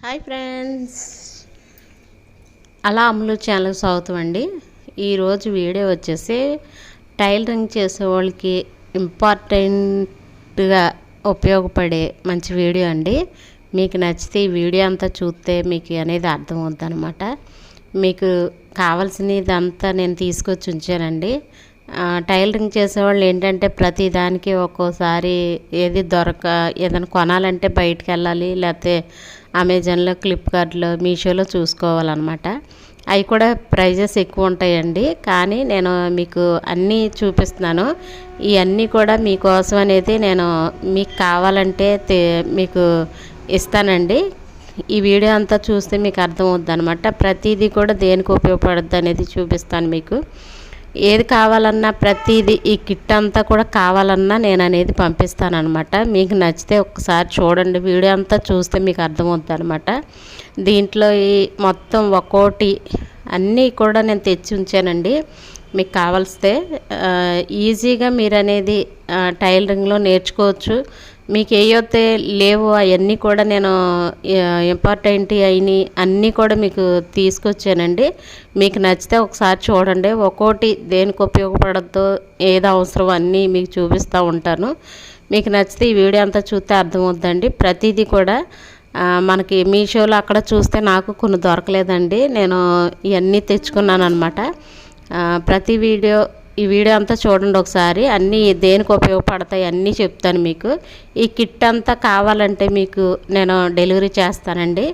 Hi friends, అలా అమ్ములు channel స్వాగతం అండి. ఈరోజు వీడియో వచ్చేసి టైలరింగ్ చేసే వాళ్ళకి ఇంపార్టెంట్గా ఉపయోగపడే మంచి వీడియో అండి. మీకు నచ్చితే ఈ వీడియో అంతా చూస్తే మీకు అనేది అర్థమవుతుంది అనమాట. మీకు కావాల్సినదంతా నేను తీసుకొచ్చి ఉంచానండి. టైలరింగ్ చేసేవాళ్ళు ఏంటంటే ప్రతి దానికి ఒక్కోసారి ఏదైనా కొనాలంటే బయటికి వెళ్ళాలి, లేకపోతే అమెజాన్లో, ఫ్లిప్కార్ట్లో, మీషోలో చూసుకోవాలన్నమాట. అవి కూడా ప్రైజెస్ ఎక్కువ ఉంటాయండి. కానీ నేను మీకు అన్నీ చూపిస్తున్నాను. ఇవన్నీ కూడా మీకోసం అనేది నేను మీకు కావాలంటే మీకు ఇస్తానండి. ఈ వీడియో అంతా చూస్తే మీకు అర్థమవుద్ది అనమాట. ప్రతిదీ కూడా దేనికి ఉపయోగపడుద్ది అనేది చూపిస్తాను మీకు. ఏది కావాలన్నా ప్రతిదీ ఈ కిట్ అంతా కూడా కావాలన్నా నేను అనేది పంపిస్తానమాట. మీకు నచ్చితే ఒక్కసారి చూడండి, వీడియో అంతా చూస్తే మీకు అర్థమవుతుంది అనమాట. దీంట్లో ఈ మొత్తం ఒక్కోటి అన్నీ కూడా నేను తెచ్చి ఉంచానండి. మీకు కావాల్స్తే ఈజీగా మీరు అనేది టైలరింగ్లో నేర్చుకోవచ్చు. మీకు ఏవైతే లేవో అవన్నీ కూడా నేను ఇంపార్టెంట్ అయినాయి అన్నీ కూడా మీకు తీసుకొచ్చానండి. మీకు నచ్చితే ఒకసారి చూడండి. ఒక్కోటి దేనికి ఉపయోగపడద్దో, ఏది అవసరం అన్నీ మీకు చూపిస్తూ ఉంటాను. మీకు నచ్చితే ఈ వీడియో అంతా చూస్తే అర్థమవుతుందండి. ప్రతిదీ కూడా మనకి మీషోలో అక్కడ చూస్తే నాకు కొన్ని దొరకలేదండి. నేను ఇవన్నీ తెచ్చుకున్నాను అనమాట. ప్రతి ఈ వీడియో అంతా చూడండి ఒకసారి. అన్నీ దేనికి ఉపయోగపడతాయి అన్నీ చెప్తాను మీకు. ఈ కిట్ అంతా కావాలంటే మీకు నేను డెలివరీ చేస్తానండి.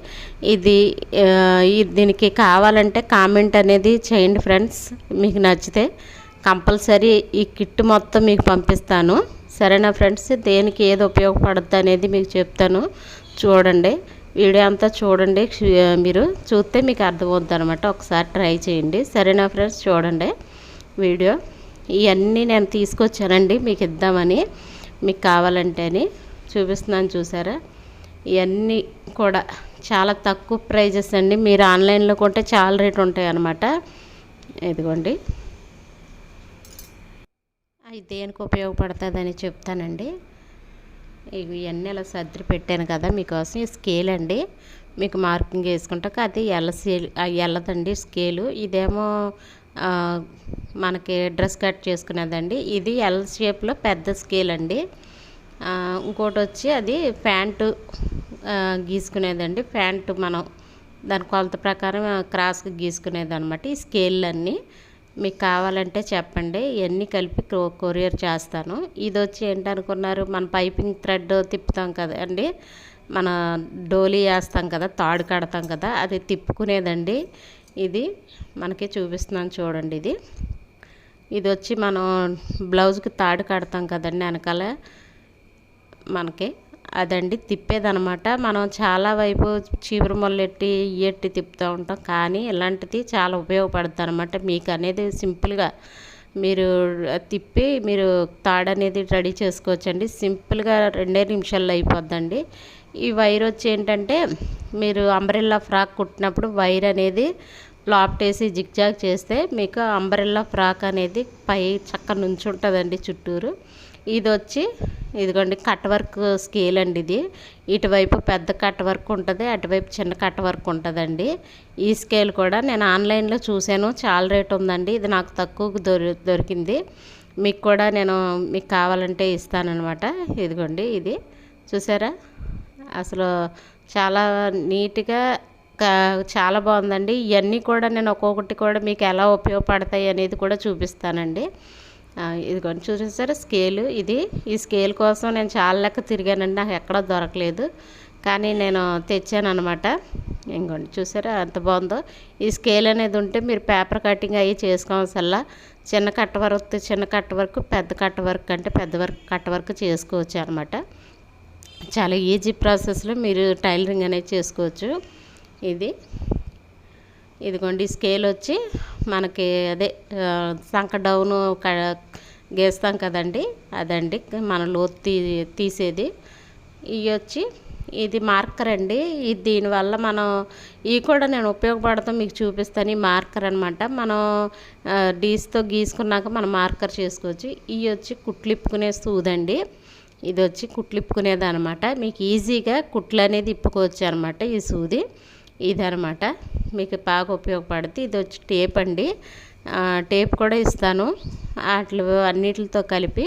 దీనికి కావాలంటే కామెంట్ అనేది చేయండి ఫ్రెండ్స్. మీకు నచ్చితే కంపల్సరీ ఈ కిట్ మొత్తం మీకు పంపిస్తాను. సరేనా ఫ్రెండ్స్? దేనికి ఏది ఉపయోగపడుద్ది అనేది మీకు చెప్తాను. చూడండి, వీడియో అంతా చూడండి. మీరు చూస్తే మీకు అర్థమవుతుంది అనమాట. ఒకసారి ట్రై చేయండి. సరేనా ఫ్రెండ్స్? చూడండి వీడియో. ఇవన్నీ నేను తీసుకొచ్చానండి మీకు ఇద్దామని. మీకు కావాలంటే అని చూపిస్తున్నాను, చూసారా? ఇవన్నీ కూడా చాలా తక్కువ ప్రైజెస్ అండి. మీరు ఆన్లైన్లో కొంటే చాలా రేట్ ఉంటాయి అన్నమాట. ఇదిగోండి, అవి దేనికి ఉపయోగపడుతుందని చెప్తానండి. ఇవన్నీ అలా సర్ది పెట్టాను కదా మీకోసం. ఈ స్కేల్ అండి, మీకు మార్కింగ్ వేసుకుంటాక అది ఎల్లదండి స్కేలు. ఇదేమో మనకి డ్రెస్ కట్ చేసుకునేదండి. ఇది ఎల్ షేప్లో పెద్ద స్కేల్ అండి. ఇంకోటి వచ్చి అది ప్యాంటు గీసుకునేదండి. ప్యాంటు మనం దాని కొలత ప్రకారం క్రాస్కి గీసుకునేది అనమాట. ఈ స్కేళ్ళన్నీ మీకు కావాలంటే చెప్పండి, ఇవన్నీ కలిపి కొరియర్ చేస్తాను. ఇది వచ్చి ఏంటనుకున్నారు, మన పైపింగ్ థ్రెడ్ తిప్పుతాం కదా అండి, మన డోలీ వేస్తాం కదా, తాడు కడతాం కదా, అది తిప్పుకునేదండి. ఇది మనకి చూపిస్తున్నాను చూడండి. ఇది వచ్చి మనం బ్లౌజ్కి తాడు కడతాం కదండి వెనకాల మనకి, అదండి తిప్పేదనమాట. మనం చాలా వైపు చీపురు మొల్లెట్టి ఇయ్యెట్టి తిప్పుతూ ఉంటాం, కానీ ఇలాంటిది చాలా ఉపయోగపడుతుంది అనమాట. మీకు అనేది సింపుల్గా మీరు తిప్పి మీరు తాడు అనేది రెడీ చేసుకోవచ్చండి. సింపుల్గా 2 నిమిషాల్లో అయిపోద్దండి. ఈ వైర్ వచ్చి ఏంటంటే మీరు అంబ్రెల్లా ఫ్రాక్ కుట్టినప్పుడు వైర్ అనేది లాప్టేసి జిగ్జాగ్ చేస్తే మీకు అంబ్రెల్లా ఫ్రాక్ అనేది పై చక్క నుంచి ఉంటుందండి చుట్టూరు. ఇది వచ్చి ఇదిగోండి కట్ వర్క్ స్కేల్ అండి. ఇది ఇటువైపు పెద్ద కట్ వర్క్ ఉంటుంది, అటువైపు చిన్న కట్ వర్క్ ఉంటుందండి. ఈ స్కేల్ కూడా నేను ఆన్లైన్లో చూశాను, చాలా రేట్ ఉందండి. ఇది నాకు తక్కువకు దొరికింది. మీకు కూడా నేను మీకు కావాలంటే ఇస్తానన్నమాట. ఇదిగోండి, ఇది చూసారా? అసలు చాలా నీట్గా చాలా బాగుందండి. ఇవన్నీ కూడా నేను ఒక్కొక్కటి కూడా మీకు ఎలా ఉపయోగపడతాయి అనేది కూడా చూపిస్తానండి. ఇదిగోండి చూసారా స్కేలు. ఈ స్కేల్ కోసం నేను చాలా లెక్క తిరిగానండి, నాకు ఎక్కడా దొరకలేదు, కానీ నేను తెచ్చాను అనమాట. ఇంకోండి చూసారా ఎంత బాగుందో. ఈ స్కేల్ అనేది ఉంటే మీరు పేపర్ కటింగ్ అవి చేసుకోవాల్సల్లా చిన్న కట్ వర్క్, పెద్ద కట్ వర్క్ అంటే పెద్ద కట్ వర్క్ చేసుకోవచ్చు అనమాట. చాలా ఈజీ ప్రాసెస్లో మీరు టైలరింగ్ అనేది చేసుకోవచ్చు. ఇదిగోండి స్కేల్ వచ్చి మనకి అదే సంక డౌను గీస్తాం కదండి, అదండి మన లోతు తీసేది. ఇవి వచ్చి ఇది మార్కర్ అండి. దీనివల్ల మనం ఇవి కూడా నేను ఉపయోగపడతాం మీకు చూపిస్తాను. ఈ మార్కర్ అనమాట. మనం డీస్తో గీసుకున్నాక మనం మార్కర్ చేసుకోవచ్చు. ఇవి వచ్చి కుట్లిప్పుకునే సూదండి. ఇది వచ్చి కుట్లు ఇప్పుకునేది అనమాట. మీకు ఈజీగా కుట్లు అనేది ఇప్పుకోవచ్చు అనమాట. ఈ సూది ఇదనమాట, మీకు బాగా ఉపయోగపడుతుంది. ఇది వచ్చి టేప్ అండి. టేప్ కూడా ఇస్తాను వాటిలో అన్నిటితో కలిపి.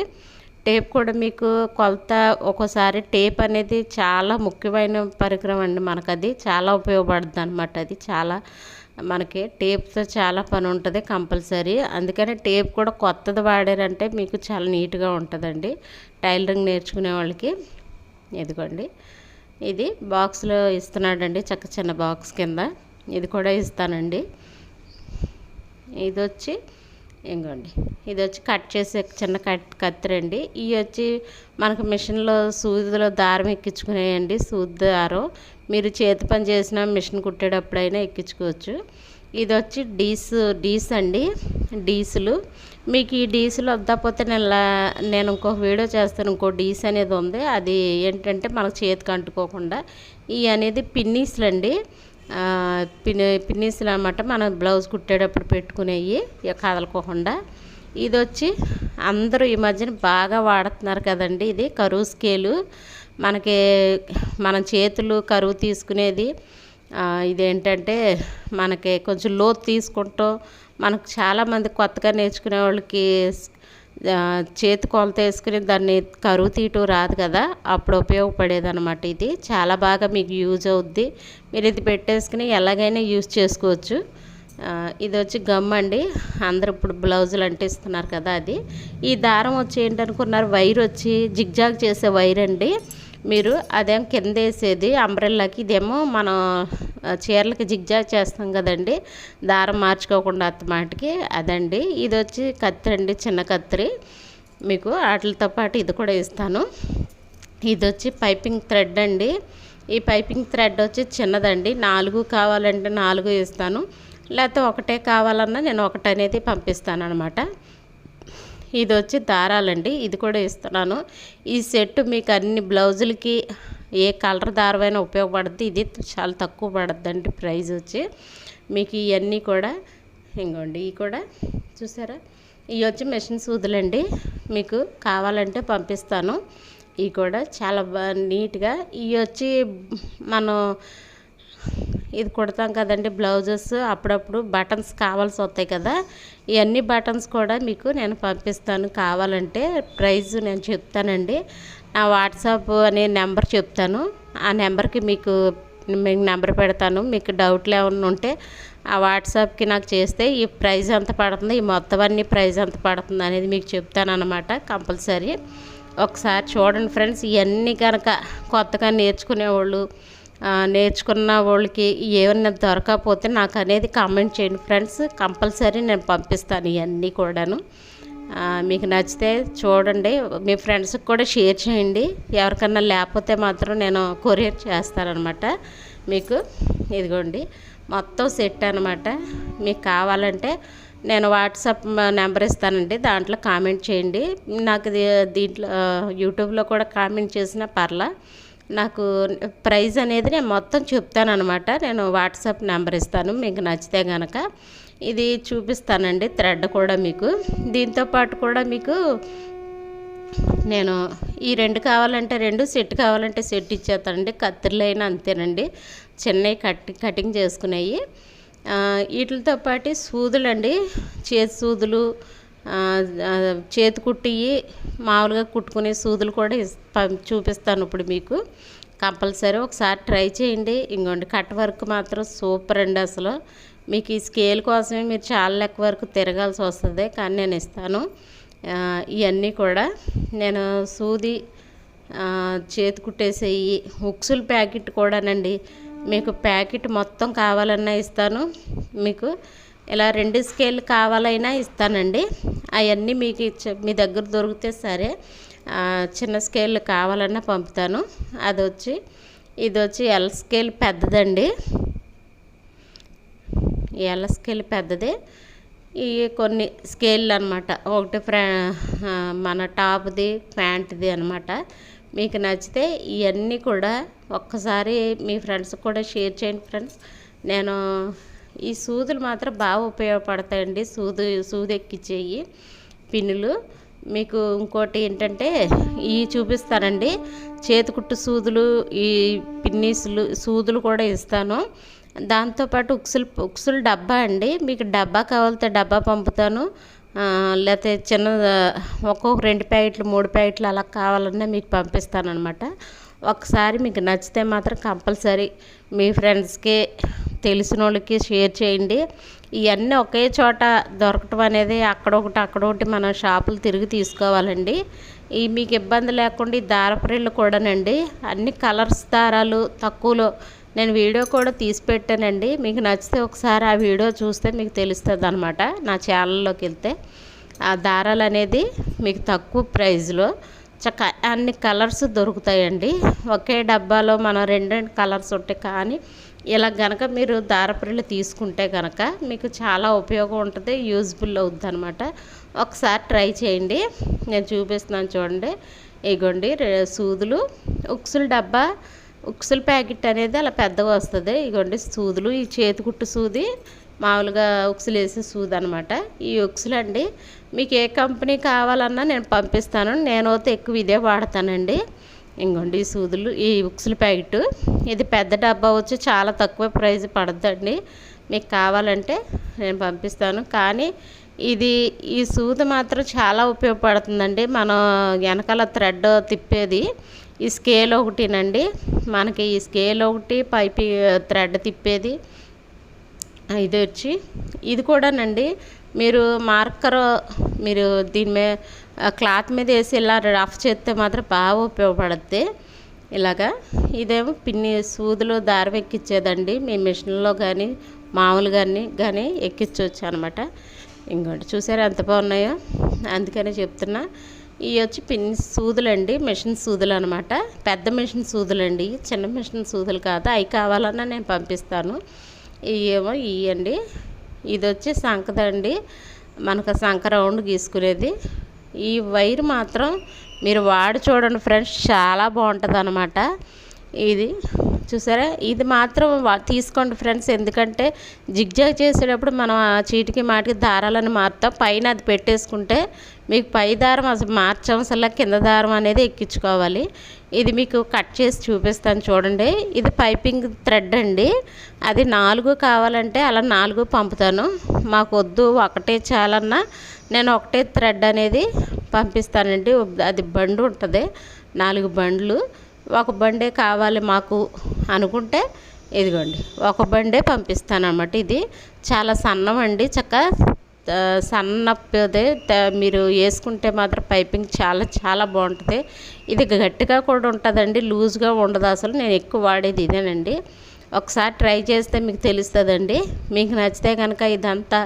టేప్ కూడా మీకు కొలత, ఒక్కోసారి టేప్ అనేది చాలా ముఖ్యమైన పరికరం అండి. మనకు అది చాలా ఉపయోగపడుతుంది అనమాట. అది చాలా మనకి టేప్తో చాలా పని ఉంటుంది కంపల్సరీ. అందుకని టేప్ కూడా కొత్తది వాడారంటే మీకు చాలా నీట్గా ఉంటుందండి టైలరింగ్ నేర్చుకునే వాళ్ళకి. ఇదిగోండి, ఇది బాక్స్లో ఇస్తున్నాడండి, చిన్న బాక్స్ కింద. ఇది కూడా ఇస్తానండి. ఇది వచ్చి ఇంకోండి, ఇది వచ్చి కట్ చేసే చిన్న కత్తిరండి. ఇవి వచ్చి మనకు మిషన్లో సూదిలో దారం ఎక్కించుకునేయండి. సూది దారం మీరు చేతి పని చేసిన మిషన్ కుట్టేటప్పుడైనా ఎక్కించుకోవచ్చు. ఇది వచ్చి డీస్ అండి, డీసులు. మీకు ఈ డీసులు వద్దకపోతే నేను ఇంకొక వీడియో చేస్తాను. ఇంకో డీస్ అనేది ఉంది, అది ఏంటంటే మనకు చేతికి అంటుకోకుండా ఇవి అనేది పిన్నీసులు అండి. పిన్నీసులు అనమాట, మనం బ్లౌజ్ కుట్టేటప్పుడు పెట్టుకునేవి కదలకోకుండా. ఇది వచ్చి అందరూ ఈ మధ్యన బాగా వాడుతున్నారు కదండి, ఇది కరువు స్కేలు. మన చేతులు కరువు తీసుకునేది. ఇదేంటంటే మనకి కొంచెం లోతు తీసుకుంటాం. మనకు చాలామంది కొత్తగా నేర్చుకునే వాళ్ళకి చేతి కొలత వేసుకుని దాన్ని కరువు తీయటం రాదు కదా, అప్పుడు ఉపయోగపడేది అనమాట. ఇది చాలా బాగా మీకు యూజ్ అవుద్ది. మీరు ఇది పెట్టేసుకుని ఎలాగైనా యూజ్ చేసుకోవచ్చు. ఇది వచ్చి గమ్ అండి. అందరూ ఇప్పుడు బ్లౌజులు అంటిస్తున్నారు కదా, అది. ఈ దారం వచ్చి ఏంటనుకున్నారు, వైర్ వచ్చి జిగ్జాగ్ చేసే వైర్ అండి. మీరు అదేం కింద వేసేది అంబ్రెల్లాకి, ఇదేమో మనం చీరలకి జిగ్జాగ్ చేస్తాం కదండి, దారం మార్చుకోకుండా అత్తమాటికి, అదండి. ఇది వచ్చి కత్తిరి అండి, చిన్న కత్తిరి. మీకు వాటితో పాటు ఇది కూడా ఇస్తాను. ఇది వచ్చి పైపింగ్ థ్రెడ్ అండి. ఈ పైపింగ్ థ్రెడ్ వచ్చి చిన్నదండి, 4 కావాలంటే 4 ఇస్తాను, లేకపోతే ఒకటే కావాలన్నా నేను ఒకటి అనేది పంపిస్తాను అనమాట. ఇది వచ్చి దారాలండి, ఇది కూడా ఇస్తున్నాను. ఈ సెట్ మీకు అన్ని బ్లౌజులకి ఏ కలర్ దారమైనా ఉపయోగపడుతుంది. ఇది చాలా తక్కువ పడుతుందండి ప్రైస్ వచ్చి. మీకు ఇవన్నీ కూడా ఇంకోండి, ఇవి కూడా చూసారా, ఇవి వచ్చి మెషిన్ సూదులండి. మీకు కావాలంటే పంపిస్తాను. ఇవి కూడా చాలా నీట్గా. ఇవి వచ్చి మనం ఇది కుడతాం కదండి బ్లౌజెస్, అప్పుడప్పుడు బటన్స్ కావాల్సి వస్తాయి కదా, ఇవన్నీ బటన్స్ కూడా మీకు నేను పంపిస్తాను. కావాలంటే ప్రైస్ నేను చెప్తానండి. నా వాట్సాప్ అనే నెంబర్ చెప్తాను, ఆ నెంబర్కి మీకు నెంబర్ పెడతాను. మీకు డౌట్లు ఏమైనా ఉంటే ఆ వాట్సాప్కి నాకు చేస్తే ఈ ప్రైస్ ఎంత పడుతుంది, ఈ మొత్తం అన్ని ప్రైస్ ఎంత పడుతుంది అనేది మీకు చెప్తాను అనమాట. కంపల్సరీ ఒకసారి చూడండి ఫ్రెండ్స్. ఇవన్నీ కనుక కొత్తగా నేర్చుకున్న వాళ్ళకి ఏమన్నా దొరకకపోతే నాకు అనేది కామెంట్ చేయండి ఫ్రెండ్స్. కంపల్సరీ నేను పంపిస్తాను ఇవన్నీ కూడాను. మీకు నచ్చితే చూడండి, మీ ఫ్రెండ్స్కి కూడా షేర్ చేయండి. ఎవరికన్నా లేకపోతే మాత్రం నేను కొరియర్ చేస్తానన్నమాట మీకు. ఇదిగోండి మొత్తం సెట్ అనమాట. మీకు కావాలంటే నేను వాట్సాప్ నెంబర్ ఇస్తానండి, దాంట్లో కామెంట్ చేయండి. నాకు దీంట్లో యూట్యూబ్లో కూడా కామెంట్ చేసినా పర్లా, నాకు ప్రైజ్ అనేది నేను మొత్తం చెప్తాను అనమాట. నేను వాట్సాప్ నెంబర్ ఇస్తాను, మీకు నచ్చితే కనుక ఇది చూపిస్తానండి. థ్రెడ్ కూడా మీకు దీంతోపాటు కూడా మీకు నేను ఈ 2 కావాలంటే 2, సెట్ కావాలంటే సెట్ ఇచ్చేస్తానండి. కత్తిర్లు అయినా అంతేనండి, చిన్నవి కటింగ్ చేసుకునేవి. వీటితో పాటు సూదులండి, చేతి సూదులు, చేతి కుట్టివి, మామూలుగా కుట్టుకునే సూదులు కూడా చూపిస్తాను ఇప్పుడు మీకు. కంపల్సరీ ఒకసారి ట్రై చేయండి. ఇంకోండి కట్ వర్క్ మాత్రం సూపర్ అండి. అసలు మీకు ఈ స్కేల్ కోసమే మీరు చాలా లెక్క వరకు తిరగాల్సి వస్తుంది, కానీ నేను ఇస్తాను. ఇవన్నీ కూడా నేను సూది చేతి కుట్టేసేయి. హుక్సుల ప్యాకెట్ కూడానండి, మీకు ప్యాకెట్ మొత్తం కావాలన్నా ఇస్తాను. మీకు ఇలా 2 స్కేల్ కావాలైనా ఇస్తానండి. అవన్నీ మీకు మీ దగ్గర దొరికితే సరే, చిన్న స్కేల్ కావాలన్నా పంపుతాను. ఇది వచ్చి ఎల్ స్కేల్ పెద్దదండి, ఎల్ స్కేల్ పెద్దదే. ఈ కొన్ని స్కేల్ అనమాట, ఒకటి మన టాప్ది, ప్యాంట్ది అనమాట. మీకు నచ్చితే ఇవన్నీ కూడా ఒక్కసారి మీ ఫ్రెండ్స్కి కూడా షేర్ చేయండి ఫ్రెండ్స్. నేను ఈ సూదులు మాత్రం బాగా ఉపయోగపడతాయండి. సూది ఎక్కించేయి పిన్నులు మీకు ఇంకోటి ఏంటంటే ఈ చూపిస్తానండి, చేతికుట్టు సూదులు, ఈ పిన్నీసులు సూదులు కూడా ఇస్తాను. దాంతోపాటు ఉక్సులు డబ్బా అండి, మీకు డబ్బా కావాలితే డబ్బా పంపుతాను. లేకపోతే చిన్న ఒక్కొక్క 2 ప్యాకెట్లు 3 ప్యాకెట్లు అలా కావాలన్నా మీకు పంపిస్తాను అనమాట. ఒకసారి మీకు నచ్చితే మాత్రం కంపల్సరీ మీ ఫ్రెండ్స్కి తెలిసిన వాళ్ళకి షేర్ చేయండి. ఇవన్నీ ఒకే చోట దొరకటం అనేది అక్కడొకటి మనం షాపులు తిరిగి తీసుకోవాలండి. ఈ మీకు ఇబ్బంది లేకుండా ఈ దారపురీళ్ళు కూడానండి అన్ని కలర్స్ దారాలు తక్కువలో నేను వీడియో కూడా తీసి పెట్టానండి. మీకు నచ్చితే ఒకసారి ఆ వీడియో చూస్తే మీకు తెలుస్తుంది అనమాట. నా ఛానల్లోకి వెళ్తే ఆ దారాలు అనేది మీకు తక్కువ ప్రైస్లో అన్ని కలర్స్ దొరుకుతాయండి. ఒకే డబ్బాలో మనం 2 కలర్స్ ఉంటాయి. కానీ ఇలా గనక మీరు దారపురీలు తీసుకుంటే కనుక మీకు చాలా ఉపయోగం ఉంటుంది, యూజ్ఫుల్ అవుతుంది అనమాట. ఒకసారి ట్రై చేయండి. నేను చూపిస్తున్నాను చూడండి. ఇగోండి సూదులు, ఉక్సులు డబ్బా, ఉక్సులు ప్యాకెట్ అనేది అలా పెద్దగా వస్తుంది. ఇగోండి సూదులు, ఈ చేతికుట్టు సూది, మామూలుగా ఉక్సులు వేసే సూది అనమాట. ఈ ఉక్సులు అండి మీకు ఏ కంపెనీ కావాలన్నా నేను పంపిస్తాను. నేనైతే ఎక్కువ ఇదే వాడతానండి. ఇంకోండి ఈ సూదులు, ఈ ఉక్సుల ప్యాకెట్, ఇది పెద్ద డబ్బా వచ్చి చాలా తక్కువ ప్రైస్ పడుతుందండి. మీకు కావాలంటే నేను పంపిస్తాను. కానీ ఈ సూది మాత్రం చాలా ఉపయోగపడుతుందండి. మనం వెనకాల థ్రెడ్ తిప్పేది ఈ స్కేల్ ఒకటినండి, మనకి ఈ స్కేల్ ఒకటి, పైపు థ్రెడ్ తిప్పేది ఇది వచ్చి, ఇది కూడానండి మీరు మార్కర్ మీరు దీని మీద క్లాత్ మీద వేసి ఇలా రఫ్ చేస్తే మాత్రం బాగా ఉపయోగపడుద్ది. ఇలాగా ఇదేమో పిన్ని సూదులు దారం ఎక్కించేదండి. మీ మిషన్లో కానీ మామూలుగాని ఎక్కించవచ్చు అనమాట. ఇంకోటి చూసారా ఎంత బాగున్నాయో, అందుకనే చెప్తున్నా. ఇవి వచ్చి పిన్ సూదులు అండి, మిషన్ సూదులు అనమాట. పెద్ద మిషన్ సూదులు అండి, చిన్న మిషన్ సూదులు కాదు. అవి కావాలన్నా నేను పంపిస్తాను. ఇవేమో ఇవ్వండి. ఇది వచ్చి సంకదండి, మనకు సంక రౌండ్ గీసుకునేది. ఈ వైర్ మాత్రం మీరు వాడి చూడండి ఫ్రెండ్స్, చాలా బాగుంటుంది అనమాట. ఇది చూసారా, ఇది మాత్రం తీసుకోండి ఫ్రెండ్స్. ఎందుకంటే జిగ్జాగ్ చేసేటప్పుడు మనం ఆ చీటికి మాటికి దారాలను మారుతాం. పైన అది పెట్టేసుకుంటే మీకు పై దారం అసలు మార్చవసలా, కింద దారం అనేది ఎక్కించుకోవాలి. ఇది మీకు కట్ చేసి చూపిస్తాను చూడండి. ఇది పైపింగ్ థ్రెడ్ అండి. అది 4 కావాలంటే అలా 4 పంపుతాను. మాకు వద్దు ఒకటే చాలన్నా నేను ఒకటే థ్రెడ్ అనేది పంపిస్తానండి. అది బండు ఉంటుంది, 4 బండ్లు. ఒక బండే కావాలి మాకు అనుకుంటే ఇదిగోండి ఒక బండే పంపిస్తాను అన్నమాట. ఇది చాలా సన్నం అండి, సన్నదే. మీరు వేసుకుంటే మాత్రం పైపింగ్ చాలా బాగుంటుంది. ఇది గట్టిగా కూడా ఉంటుందండి, లూజ్గా ఉండదు అసలు. నేను ఎక్కువ వాడేది ఇదేనండి. ఒకసారి ట్రై చేస్తే మీకు తెలుస్తుందండి. మీకు నచ్చితే కనుక ఇదంతా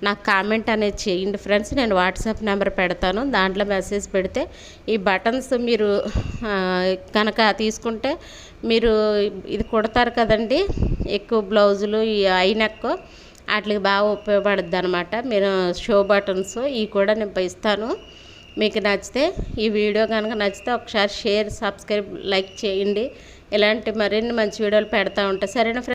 నాకు కామెంట్ అనేది చేయండి ఫ్రెండ్స్. నేను వాట్సాప్ నెంబర్ పెడతాను, దాంట్లో మెసేజ్ పెడితే ఈ బటన్స్ మీరు కనుక తీసుకుంటే మీరు ఇది కుడతారు కదండి, ఎక్కువ బ్లౌజులు, ఈ ఐనెక్ వాటికి బాగా ఉపయోగపడుద్ది అనమాట. మీరు షో బటన్స్ ఇవి కూడా నేను ఇస్తాను. మీకు నచ్చితే ఈ వీడియో కనుక నచ్చితే ఒకసారి షేర్, సబ్స్క్రైబ్, లైక్ చేయండి. ఇలాంటి మరిన్ని మంచి వీడియోలు పెడతా ఉంటాను. సరేనా ఫ్రెండ్స్?